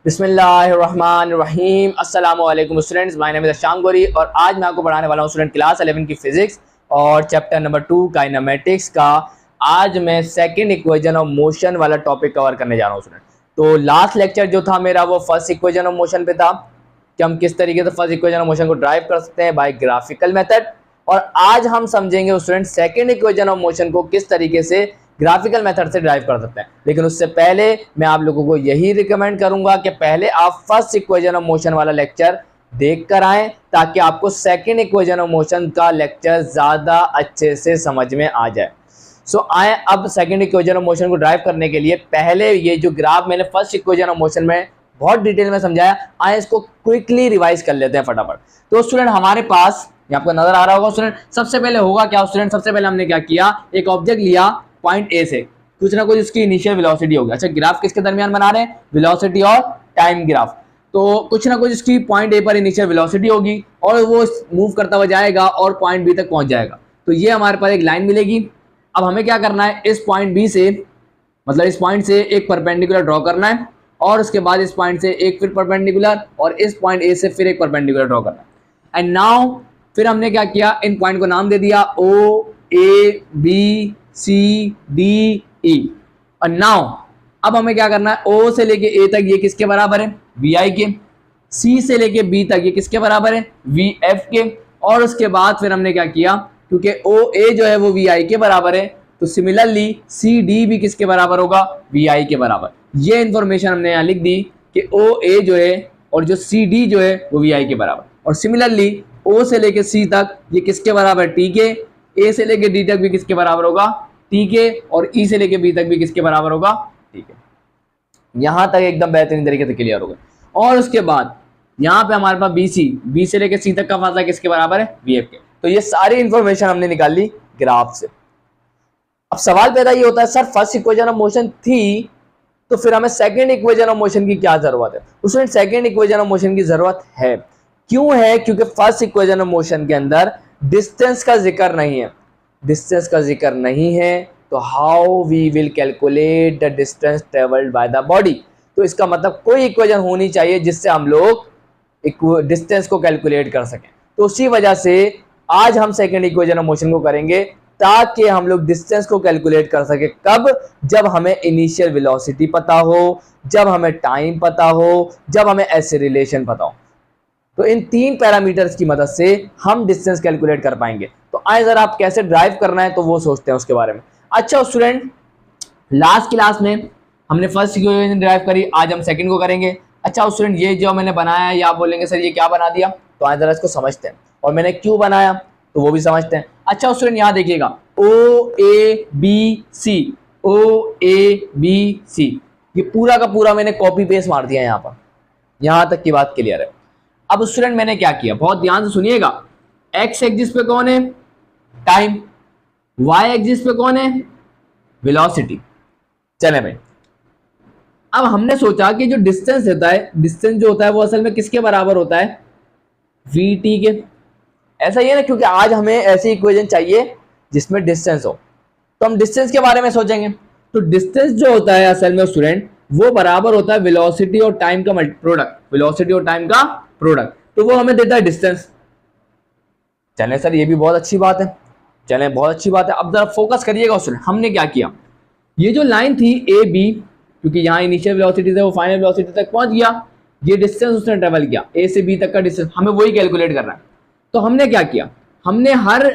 बिस्मिल्लाहिर्रहमानिर्रहीम अस्सलामु अलैकुम स्टूडेंट्स, माय नेम इज शाम गोरी और आज मैं आपको पढ़ाने वाला हूँ स्टूडेंट क्लास 11 की फिजिक्स और चैप्टर नंबर 2 काइनेमेटिक्स का। आज मैं सेकंड इक्वेशन ऑफ मोशन वाला टॉपिक कवर करने जा रहा हूँ स्टूडेंट। तो लास्ट लेक्चर जो था मेरा वो फर्स्ट इक्वेशन ऑफ मोशन पे था कि हम किस तरीके से फर्स्ट इक्वेशन ऑफ मोशन को ड्राइव कर सकते हैं बाय ग्राफिकल मेथड, और आज हम समझेंगे student second equation of motion को किस तरीके से ग्राफिकल मेथड से ड्राइव कर सकते हैं। लेकिन उससे पहले मैं आप लोगों को यही रिकमेंड करूंगा कि पहले आप फर्स्ट इक्वेशन ऑफ मोशन वाला लेक्चर देख कर आए ताकि आपको सेकंड इक्वेशन ऑफ मोशन का लेक्चर ज्यादा अच्छे से समझ में आ जाए। सो आए अब सेकंड इक्वेशन ऑफ मोशन को ड्राइव करने के लिए पहले ये जो ग्राफ मैंने फर्स्ट इक्वेशन ऑफ मोशन में बहुत डिटेल में समझाया, आए इसको क्विकली रिवाइज कर लेते हैं फटाफट। तो स्टूडेंट हमारे पास ये आपको नजर आ रहा होगा स्टूडेंट, सबसे पहले होगा क्या स्टूडेंट, सबसे पहले हमने क्या किया, एक ऑब्जेक्ट लिया पॉइंट ए से, कुछ ना कुछ उसकी इनिशियल वेलोसिटी होगी। अच्छा, ग्राफ किसके दरमियान बना रहे हैं, वेलोसिटी और टाइम ग्राफ। तो कुछ ना कुछ इसकी पॉइंट ए पर इनिशियल वेलोसिटी होगी और वो मूव करता हुआ जाएगा और पॉइंट बी तक पहुंच जाएगा। तो ये हमारे पास एक लाइन मिलेगी। अब हमें क्या करना है, इस पॉइंट बी से मतलब इस पॉइंट से एक परपेंडिकुलर ड्रॉ करना है और उसके बाद इस पॉइंट से एक फिर परपेंडिकुलर और इस पॉइंट ए से फिर एक परपेंडिकुलर ड्रॉ करना है। एंड नाउ फिर हमने क्या किया, इन पॉइंट को नाम दे दिया ओ A B C D E. और नाउ अब हमें क्या करना है, ओ से लेके ए तक ये किसके बराबर है, वी आई के। सी से लेके बी तक ये किसके बराबर है, वी एफ के। और उसके बाद फिर हमने क्या किया, क्योंकि ओ ए जो है वो वी आई के बराबर है, तो सिमिलरली सी डी भी किसके बराबर होगा, वी आई के बराबर। ये इंफॉर्मेशन हमने यहाँ लिख दी कि ओ ए जो है और जो सी डी जो है वो वी आई के बराबर। और सिमिलरली ओ से लेके सी तक ये किसके बराबर, टी के। ए से लेके डी तक भी किसके बराबर होगा, टी के। और ई से लेके बी तक भी किसके बराबर होगा, टी के। यहां तक एकदम बेहतरीन तरीके से क्लियर होगा। और उसके बाद यहाँ पे हमारे पास बी से लेके सी तक का फासला किसके बराबर है, वी एफ के। तो ये सारी इंफॉर्मेशन हमने निकाल ली ग्राफ से। अब सवाल पैदा ये होता है, sir first equation of motion थी तो फिर हमें सेकेंड इक्वेशन ऑफ मोशन की क्या जरूरत है। उसमें सेकेंड इक्वेशन ऑफ मोशन की जरूरत है, क्यों है, क्योंकि फर्स्ट इक्वेशन ऑफ मोशन के अंदर डिस्टेंस का जिक्र नहीं है। डिस्टेंस का जिक्र नहीं है तो how we will calculate the distance travelled by the body. तो इसका मतलब कोई इक्वेशन होनी चाहिए जिससे हम लोग डिस्टेंस को कैलकुलेट कर सकें। तो उसी वजह से आज हम सेकेंड इक्वेशन ऑफ मोशन को करेंगे ताकि हम लोग डिस्टेंस को कैलकुलेट कर सके। कब, जब हमें इनिशियल वेलोसिटी पता हो, जब हमें टाइम पता हो, जब हमें ऐसे रिलेशन पता हो। तो इन तीन पैरामीटर्स की मदद से हम डिस्टेंस कैलकुलेट कर पाएंगे। तो आए जरा आप कैसे ड्राइव करना है तो वो सोचते हैं उसके बारे में। अच्छा स्टूडेंट, लास्ट क्लास में हमने फर्स्ट इक्वेशन ड्राइव करी, आज हम सेकंड को करेंगे। अच्छा स्टूडेंट, ये जो मैंने बनाया है, या आप बोलेंगे सर ये क्या बना दिया, तो आए जरा इसको समझते हैं। और मैंने क्यों बनाया तो वो भी समझते हैं। अच्छा स्टूडेंट, यहाँ देखिएगा ओ A B C, O A B सी, ये पूरा का पूरा मैंने कॉपी पेस्ट मार दिया यहाँ पर। यहाँ तक की बात क्लियर है। अब स्टूडेंट मैंने क्या किया, बहुत ध्यान से सुनिएगा। एक्स एक्सिस पे कौन है, टाइम। वाई एक्सिस पे कौन है, वेलोसिटी। चले भाई, अब हमने सोचा कि जो डिस्टेंस होता है, डिस्टेंस जो होता है वो असल में किसके बराबर होता है, वी टी के। ऐसा ही है ना, क्योंकि आज हमें ऐसी इक्वेशन चाहिए जिसमें डिस्टेंस हो, तो हम डिस्टेंस के बारे में सोचेंगे। तो डिस्टेंस जो होता है असल में स्टूडेंट वो बराबर होता है वेलोसिटी और टाइम का प्रोडक्ट, वेलोसिटी और टाइम का प्रोडक्ट। तो वो हमें देता है डिस्टेंस। चलें सर, ये भी बहुत अच्छी बात है, चलें बहुत अच्छी बात है। अब जरा फोकस करिएगा स्टूडेंट, हमने क्या किया, ये जो लाइन थी ए बी, क्योंकि यहाँ इनिशियल वेलोसिटी से वो फाइनल वेलोसिटी तक पहुंच गया, ये डिस्टेंस उसने ट्रेवल किया ए से बी तक का डिस्टेंस, हमें वही कैलकुलेट करना है। तो हमने क्या किया, हमने हर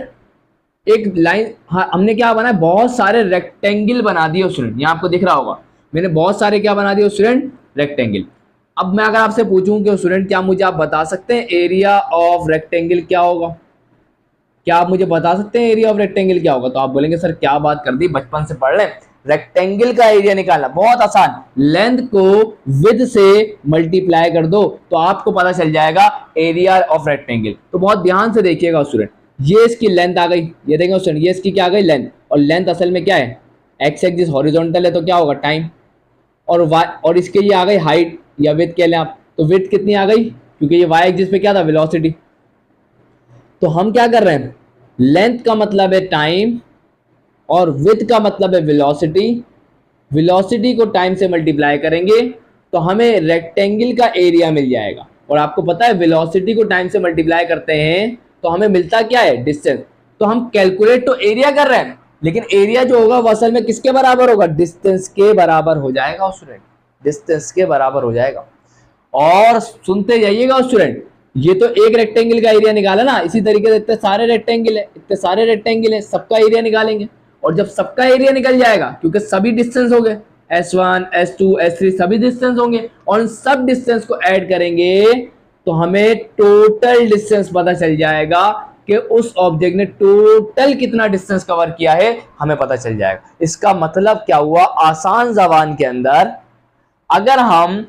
एक लाइन, हमने क्या बना, बहुत सारे रेक्टेंगल बना दिए स्टूडेंट। यहाँ आपको दिख रहा होगा मैंने बहुत सारे क्या बना दिए स्टूडेंट, रेक्टेंगल। अब मैं अगर आपसे पूछूं कि स्टूडेंट क्या मुझे आप बता सकते हैं एरिया ऑफ रेक्टेंगल क्या होगा, क्या आप मुझे बता सकते हैं एरिया ऑफ रेक्टेंगल क्या होगा। तो आप बोलेंगे सर क्या बात कर दी, बचपन से पढ़ लें। रेक्टेंगल का एरिया निकालना बहुत आसान, लेंथ को विड्थ से मल्टीप्लाई कर दो तो आपको पता चल जाएगा एरिया ऑफ रेक्टेंगल। तो बहुत ध्यान से देखिएगा स्टूडेंट, ये इसकी लेंथ आ गई, ये देखेंगे स्टूडेंट, ये इसकी क्या आ गई, लेंथ। और लेंथ असल में क्या है, एक्स एक्सिस हॉरिजॉन्टल है तो क्या होगा, टाइम। और वाई, और इसके ये आ गई हाइट या विड्थ कह लें आप, तो विड्थ कितनी आ गई, क्योंकि ये वाई एक्सिस पे क्या था, वेलोसिटी। तो हम क्या कर रहे हैं, लेंथ का मतलब है टाइम और विड्थ का मतलब है वेलोसिटी। वेलोसिटी को टाइम से मल्टीप्लाई करेंगे तो तो हमें रेक्टेंगल का एरिया मिल जाएगा। और आपको पता है वेलोसिटी को टाइम से मल्टीप्लाई करते हैं तो हमें मिलता क्या है, डिस्टेंस। तो हम कैलकुलेट तो एरिया कर रहे हैं, लेकिन एरिया जो होगा वो असल में किसके बराबर होगा, डिस्टेंस के बराबर हो जाएगा स्टूडेंट, डिस्टेंस के बराबर हो जाएगा। और सुनते जाइएगा स्टूडेंट, ये तो एक रेक्टेंगल का एरिया निकाला ना, इसी तरीके से इतने सारे रेक्टेंगल है, इतने सारे रेक्टेंगल है, सबका एरिया निकालेंगे। और जब सबका एरिया निकल जाएगा, क्योंकि सभी डिस्टेंस हो गए, S1 S2 S3 सभी डिस्टेंस होंगे, और उन सब डिस्टेंस को ऐड करेंगे तो हमें टोटल डिस्टेंस पता चल जाएगा कि उस ऑब्जेक्ट ने टोटल कितना डिस्टेंस कवर किया है, हमें पता चल जाएगा। इसका मतलब क्या हुआ, आसान जबान के अंदर अगर हम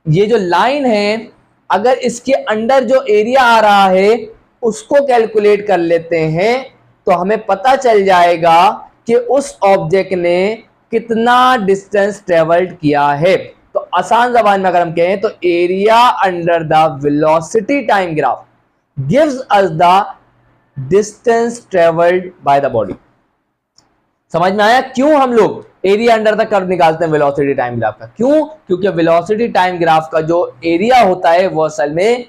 ये जो लाइन है, अगर इसके अंडर जो एरिया आ रहा है उसको कैलकुलेट कर लेते हैं तो हमें पता चल जाएगा कि उस ऑब्जेक्ट ने कितना डिस्टेंस ट्रेवल्ड किया है। तो आसान जबान में अगर हम कहें तो area under the velocity time graph gives us the distance travelled by the body. समझ में आया क्यों हम लोग एरिया अंडर द कर्व निकालते हैं वेलोसिटी टाइम ग्राफ का? क्यों? क्योंकि वेलोसिटी टाइम ग्राफ का जो एरिया होता है वो असल में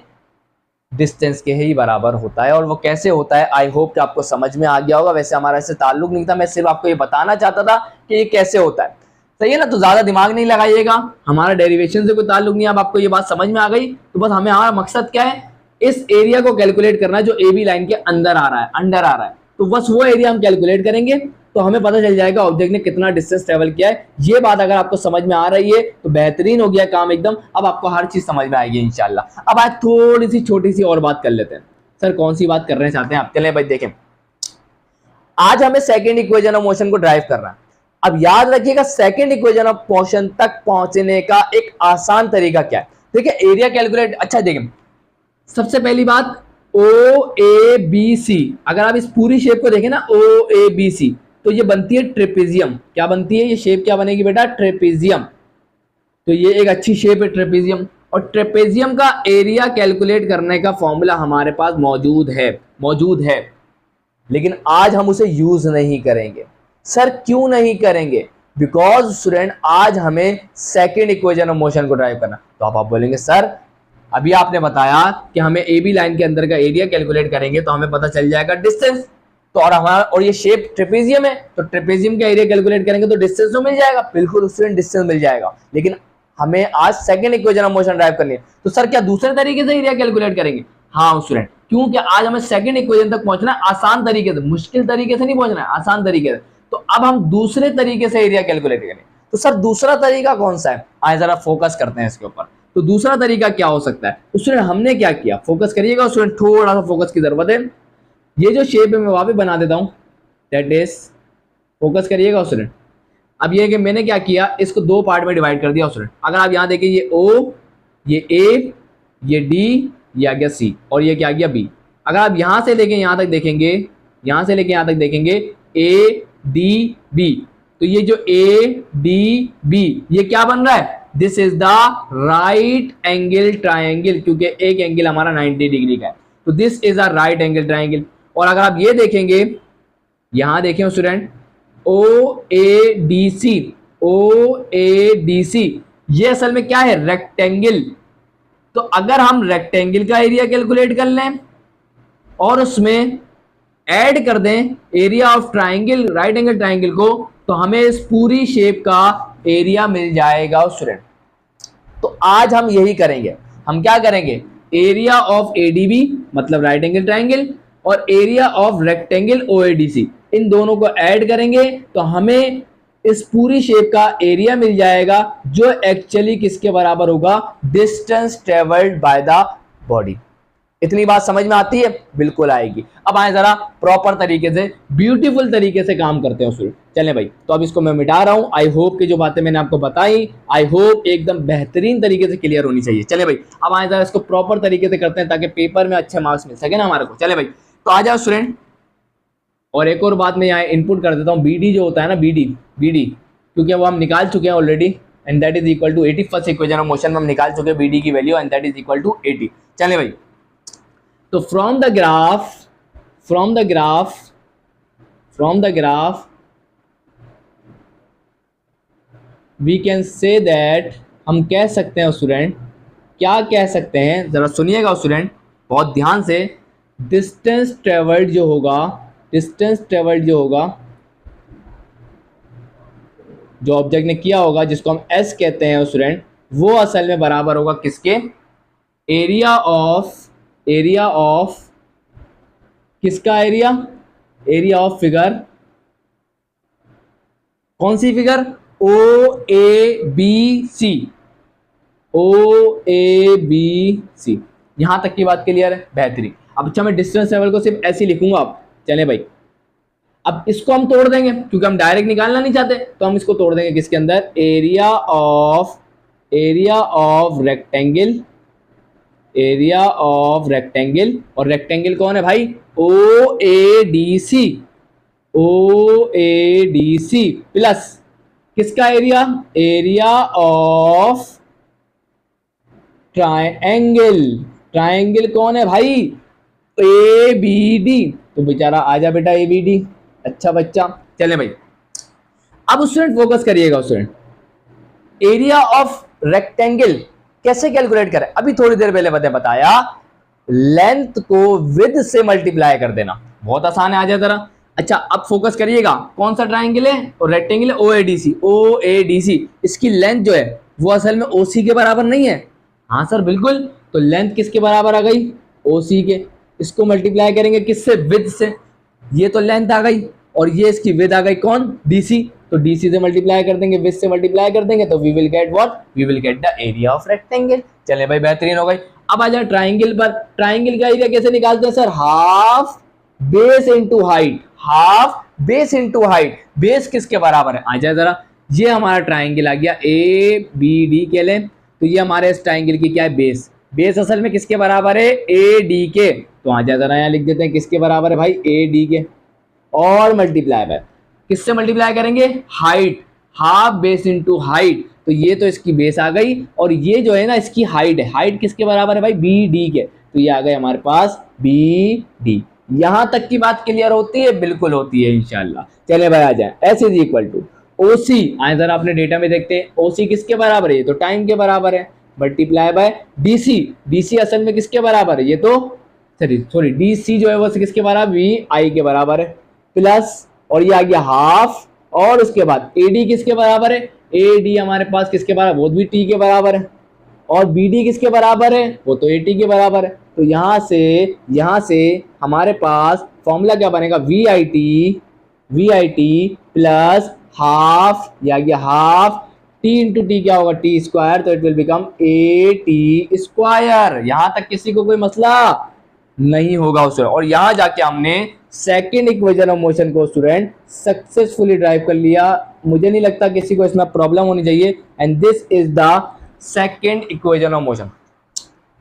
डिस्टेंस के ही बराबर होता है। और वो कैसे होता है, आई होप कि आपको समझ में आ गया होगा। वैसे हमारा इससे ताल्लुक नहीं था, मैं सिर्फ आपको ये बताना चाहता था कि ये कैसे होता है, सही है ना। तो ज्यादा दिमाग नहीं लगाइएगा, हमारा डेरिवेशन से कोई ताल्लुक नहीं है। अब आपको ये बात समझ में आ गई तो बस हमें, हमारा मकसद क्या है, इस एरिया को कैलकुलेट करना है जो ए बी लाइन के अंदर आ रहा है, अंडर आ रहा है। तो बस वो एरिया हम कैलकुलेट करेंगे तो हमें पता चल जाएगा ऑब्जेक्ट ने कितना डिस्टेंस ट्रेवल किया है। ये बात अगर आपको समझ में आ रही है तो बेहतरीन हो गया काम एकदम। अब आपको हर चीज समझ में आएगी इंशाल्लाह। अब आज थोड़ी सी छोटी सी और बात कर लेते हैं। सर कौन सी बात करना चाहते हैं आप? चलें भाई देखें, आज हमें सेकेंड इक्वेशन ऑफ मोशन को ड्राइव करना है। अब याद रखिएगा सेकेंड इक्वेशन ऑफ मोशन तक पहुंचने का एक आसान तरीका क्या है। देखिए एरिया कैलकुलेट, अच्छा देखें, सबसे पहली बात OABC, अगर आप इस पूरी शेप को देखें ना OABC, तो ये बनती है ट्रेपेजियम। क्या बनती है ये शेप? क्या बनेगी बेटा? ट्रेपेजियम। तो ये एक अच्छी शेप है ट्रेपेजियम। और ट्रेपेजियम का एरिया कैलकुलेट करने का फॉर्मूला हमारे पास मौजूद है, लेकिन आज हम उसे यूज नहीं करेंगे। सर क्यों नहीं करेंगे? बिकॉज स्टूडेंट आज हमें सेकेंड इक्वेशन ऑफ मोशन को ड्राइव करना। तो आप बोलेंगे सर अभी आपने बताया कि हमें ए बी लाइन के अंदर का एरिया कैलकुलेट करेंगे तो हमें पता चल जाएगा डिस्टेंस। तो और हमारा, और ये शेप ट्रेपेजियम है तो ट्रेपेजियम का एरिया कैलकुलेट करेंगे तो डिस्टेंस तो मिल जाएगा, बिल्कुल स्टूडेंट डिस्टेंस मिल जाएगा। लेकिन हमें आज second equation of motion drive करनी है। तो सर क्या दूसरे तरीके से एरिया कैलकुलेट करेंगे? हाँ स्टूडेंट, क्योंकि आज हमें सेकंड इक्वेशन तक पहुंचना है आसान तरीके से, मुश्किल तरीके से नहीं पहुंचना है, आसान तरीके से। तो अब हम दूसरे तरीके से एरिया कैलकुलेट करेंगे। तो सर दूसरा तरीका कौन सा है? आइए जरा फोकस करते हैं इसके ऊपर। तो दूसरा तरीका क्या हो सकता है? स्टूडेंट हमने क्या किया, फोकस करिएगा स्टूडेंट, थोड़ा सा फोकस की जरूरत है। ये जो शेप है मैं वहां पे बना देता हूं, दैट इज, फोकस करिएगा स्टूडेंट। अब ये कि मैंने क्या किया, इसको दो पार्ट में डिवाइड कर दिया स्टूडेंट। अगर आप यहाँ देखिए ये O, ये A, ये D, ये आ गया C और ये क्या आ गया B। अगर आप यहाँ से लेके यहाँ तक देखेंगे, यहाँ से लेके यहाँ तक देखेंगे A D B, तो ये जो A D B ये क्या बन रहा है? This is the right angle triangle, क्योंकि एक एंगल हमारा 90 डिग्री का है, तो this is a right angle triangle. और अगर आप ये देखेंगे, यहां देखें स्टूडेंट OADC, ये असल में क्या है? रेक्टेंगल। तो अगर हम रेक्टेंगल का एरिया कैलकुलेट कर लें और उसमें ऐड कर दें area of triangle, right angle triangle को, तो हमें इस पूरी शेप का एरिया मिल जाएगा स्टूडेंट। तो आज हम यही करेंगे। हम क्या करेंगे? एरिया ऑफ ADB मतलब राइट एंगल ट्राइंगल और एरिया ऑफ रेक्टेंगल OADC, इन दोनों को ऐड करेंगे तो हमें इस पूरी शेप का एरिया मिल जाएगा जो एक्चुअली किसके बराबर होगा? Distance travelled by the body. इतनी बात समझ में आती है? बिल्कुल आएगी। अब आए जरा प्रॉपर तरीके से, ब्यूटीफुल तरीके से काम करते हैं स्टूडेंट। चलें भाई, तो अब इसको मैं मिटा रहा हूं। आई होप कि जो बातें मैंने आपको बताई, आई होप एकदम बेहतरीन तरीके से क्लियर होनी चाहिए। चले भाई, अब आए जरा इसको प्रॉपर तरीके से करते हैं ताकि पेपर में अच्छे मार्क्स मिल सके ना हमारे को। चले भाई, तो आ जाओ स्टूडेंट। और एक और बात मैं यहाँ इनपुट कर देता हूँ, BD जो होता है ना, BD, क्योंकि वो हम निकाल चुके हैं already, and that is equal to 80। First equation of motion में हम निकाल चुके हैं BD की value, and that is equal to 80। चले भाई, तो from the graph we can say that हम कह सकते हैं स्टूडेंट, क्या कह सकते हैं, जरा सुनिएगा स्टूडेंट बहुत ध्यान से। डिस्टेंस ट्रेवल्ड जो होगा, डिस्टेंस ट्रेवल्ड जो होगा, जो ऑब्जेक्ट ने किया होगा जिसको हम एस कहते हैं स्टूडेंट, वो असल में बराबर होगा किसके, एरिया ऑफ किसका एरिया, एरिया ऑफ फिगर, कौन सी figure, O A B C, O A B C. यहां तक की बात क्लियर है, बेहतरीन। अब अच्छा मैं डिस्टेंस लेवल को सिर्फ ऐसे ही लिखूंगा। अब चले भाई, अब इसको हम तोड़ देंगे क्योंकि हम डायरेक्ट निकालना नहीं चाहते, तो हम इसको तोड़ देंगे किसके अंदर, area of rectangle, area of rectangle. और रेक्टेंगल कौन है भाई, O A D C, O A D C plus किसका area, area of triangle, triangle कौन है भाई, ए बी डी। तो बेचारा आजा बेटा ए बी डी, अच्छा बच्चा। चले भाई, अब स्टूडेंट फोकस करिएगा स्टूडेंट, एरिया ऑफ रेक्टेंगल कैसे कैलकुलेट करें, अभी थोड़ी देर पहले बताया, लेंथ को विड्थ से मल्टीप्लाई कर देना, बहुत आसान है, आ जाए जरा। अच्छा अब फोकस करिएगा, कौन सा ट्राइंगल है और रेक्टेंगल है, ओएडीसी, ओएडीसी। इसकी लेंथ जो है वो असल में ओसी के बराबर नहीं है, हाँ सर बिल्कुल। तो लेंथ किसके बराबर आ गई, ओसी के। इसको मल्टीप्लाई करेंगे किससे, विड्थ से। ये तो लेंथ आ गई और ये इसकी विड्थ आ गई कौन, डीसी। तो डीसी से मल्टीप्लाई कर देंगे, विड्थ से मल्टीप्लाई कर देंगे, तो we will get what, we will get the area of rectangle. चले भाई बेहतरीन हो गई। अब आ जाए ट्राइंगल पर, ट्राइंगल का एरिया कैसे निकालते हैं sir, half base into height, half base into height. Base किसके बराबर है, आ जाए जरा, ये हमारा ट्राइंगल आ गया ए बी डी के लिए, तो ये हमारे इस ट्राइंगल की क्या है, बेस। बेस असल में किसके बराबर है, ए डी के। तो आ जाए जरा, यहाँ लिख देते हैं किसके बराबर है भाई, ए डी के। और मल्टीप्लाई बाय किससे मल्टीप्लाई करेंगे, height, half base into height. तो ये तो इसकी बेस आ गई और ये जो है ना इसकी हाइट है, हाइट किसके बराबर है भाई, बी डी के। तो ये आ गए हमारे पास बी डी। यहां तक की बात क्लियर होती है, बिल्कुल होती है इंशाल्लाह। चले भाई आ जाए, S is equal to OC. आए जरा अपने डेटा में देखते हैं, ओसी किसके बराबर है, ये तो टाइम के बराबर है, मल्टीप्लाई बाय डीसी। डीसी असल में किसके बराबर है, ये तो सॉरी डीसी जो है वो किसके बराबर, वी आई के बराबर है, प्लस और ये आ गया हाफ। और उसके बाद एडी किसके बराबर है, एडी हमारे पास किसके बराबर, वो भी टी के बराबर है। और बीडी किसके बराबर है, वो तो एटी के बराबर है। तो यहां से हमारे पास फॉर्मूला क्या बनेगा, V I T plus half, या गया हाफ टी इंटू टी क्या होगा, टी स्क्वायर। तो it will become a T square. यहां तक किसी को कोई मसला नहीं होगा उसमें। और यहां जाके हमने सेकेंड इक्वेशन ऑफ मोशन को स्टूडेंट सक्सेसफुली ड्राइव कर लिया। मुझे नहीं लगता किसी को इसमें प्रॉब्लम होनी चाहिए। And this is the second equation of motion.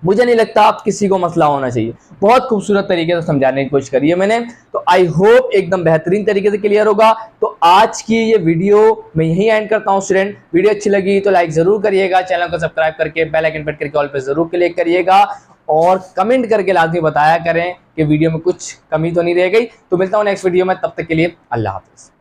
मुझे नहीं लगता आप किसी को मसला होना चाहिए। बहुत खूबसूरत तरीके से समझाने की कोशिश करी है मैंने, तो आई होप एकदम बेहतरीन तरीके से क्लियर होगा। तो आज की ये वीडियो मैं यहीं एंड करता हूँ स्टूडेंट। वीडियो अच्छी लगी तो लाइक जरूर करिएगा, चैनल को सब्सक्राइब करके बेल आइकन प्रेस करके ऑल पे जरूर क्लिक करिएगा और कमेंट करके लाजमी बताया करें कि वीडियो में कुछ कमी तो नहीं रह गई। तो मिलता हूँ नेक्स्ट वीडियो में, तब तक के लिए अल्लाह हाफिज़।